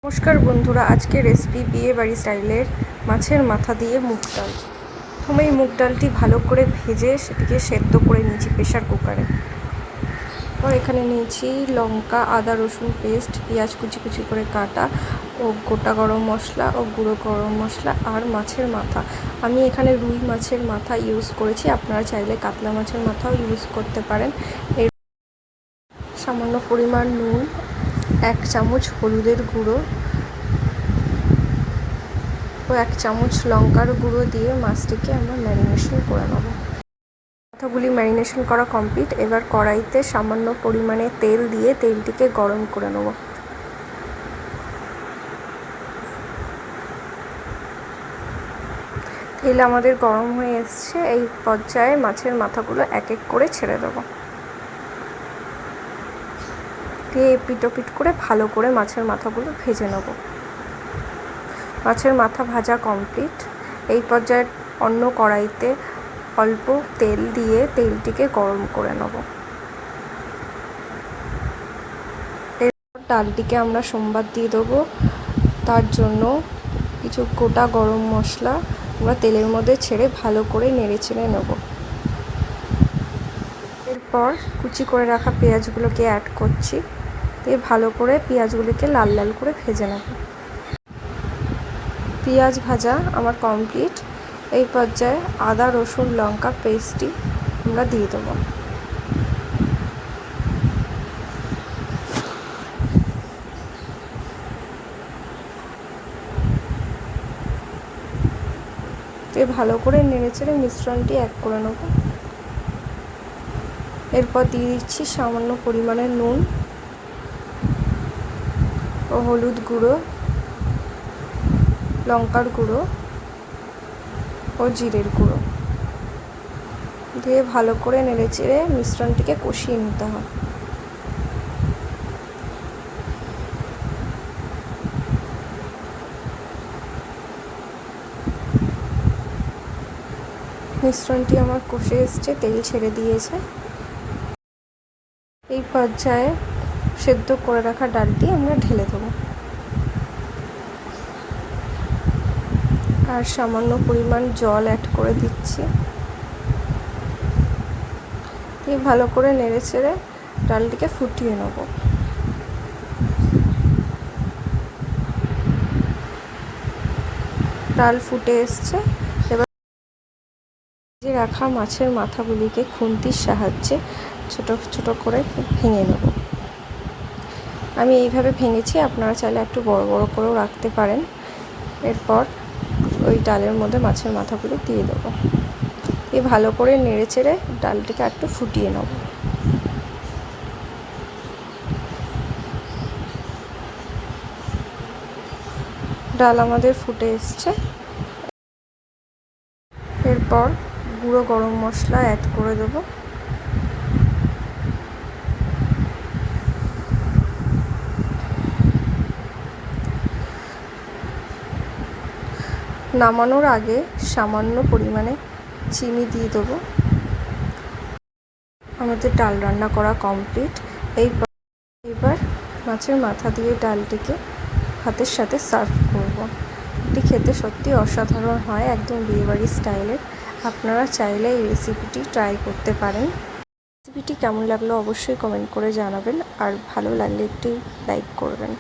নমস্কার বন্ধুরা, আজকে রেসিপি বিয়ে বাড়ি স্টাইলের মাছের মাথা দিয়ে মুগ ডাল। প্রথমে এই মুগ ডালটি ভালো করে ভেজে সেটিকে সেদ্ধ করে নিয়েছি প্রেশার কুকারে। এবার এখানে নিয়েছি লঙ্কা, আদা রসুন পেস্ট, পেঁয়াজ কুচি কুচি করে কাটা ও গোটা গরম মশলা ও গুঁড়ো গরম মশলা আর মাছের মাথা। আমি এখানে রুই মাছের মাথা ইউজ করেছি, আপনারা চাইলে কাতলা মাছের মাথাও ইউজ করতে পারেন। এর সামান্য পরিমাণ নুন, 1 চামচ হলুদের গুঁড়ো ও 1 চামচ লঙ্কার গুঁড়ো দিয়ে মাছটিকে আমরা ম্যারিনেশন করে নেব। মাথাগুলি ম্যারিনেশন করা কমপ্লিট। এবার কড়াইতে সামান্য পরিমাণে তেল দিয়ে তেলটিকে গরম করে নেব। তেল আমাদের গরম হয়ে এসছে। এই পর্যায়ে মাছের মাথাগুলো এক এক করে ছেড়ে দেবো। দিয়ে এপিট ওপিট করে ভালো করে মাছের মাথাগুলো ভেজে নেব। মাছের মাথা ভাজা কমপ্লিট। এই পর্যায়ে অন্য কড়াইতে অল্প তেল দিয়ে তেলটিকে গরম করে নেব। এরপর ডালটিকে আমরা সম্বাদ দিয়ে দেবো। তার জন্য কিছু গোটা গরম মশলা আমরা তেলের মধ্যে ছেড়ে ভালো করে নেড়ে চেড়ে নেব। এরপর কুচি করে রাখা পেঁয়াজগুলোকে অ্যাড করছি, দিয়ে ভালো করে পেঁয়াজগুলিকে লাল লাল করে ভেজে নেব। পেঁয়াজ ভাজা আমার কমপ্লিট। এই পর্যায়ে আদা রসুন লঙ্কা পেস্টটি আমরা দিয়ে দেবো। ভালো করে নেড়েচেড়ে মিশ্রণটি এক করে নেব। এরপর দিয়ে দিচ্ছি সামান্য পরিমাণে নুন ও হলুদ গুঁড়ো, লঙ্কার গুঁড়ো ও জিরের গুঁড়ো দিয়ে ভালো করে নেড়েচেড়ে মিশ্রণটিকে কষিয়ে নিতে হবে। মিশ্রণটি আমার কষে এসছে, তেল ছেড়ে দিয়েছে। এই পর্যায়ে সেদ্ধ করে রাখা ডালটি আমরা ঢেলে দেবো আর সামান্য পরিমাণ জল অ্যাড করে দিচ্ছি। দিয়ে ভালো করে নেড়ে চেড়ে ডালটিকে ফুটিয়ে নেব। ডাল ফুটে এসছে। এবার ভেজে রাখা মাছের মাথাগুলিকে খুন্তির সাহায্যে ছোট ছোট করে ভেঙে নেব। আমি এইভাবে ভেঙেছি, আপনারা চাইলে একটু বড় বড় করেও রাখতে পারেন। এরপর ওই ডালের মধ্যে মাছের মাথাগুলো দিয়ে দেবো। দিয়ে ভালো করে নেড়ে চেড়ে ডালটিকে একটু ফুটিয়ে নেব। ডাল আমাদের ফুটে এসছে। এরপর গুঁড়ো গরম মশলা অ্যাড করে দেবো। নামানোর আগে সামান্য পরিমাণে চিনি দিয়ে দেবো। আমাদের ডাল রান্না করা কমপ্লিট। এবার মাছের মাথা দিয়ে ডালটিকে ভাতের সাথে সার্ভ করব। এটি খেতে সত্যি অসাধারণ হয়, একদম বিয়েবাড়ির স্টাইলের। আপনারা চাইলে এই রেসিপিটি ট্রাই করতে পারেন। রেসিপিটি কেমন লাগলো অবশ্যই কমেন্ট করে জানাবেন, আর ভালো লাগলে একটি লাইক করবেন।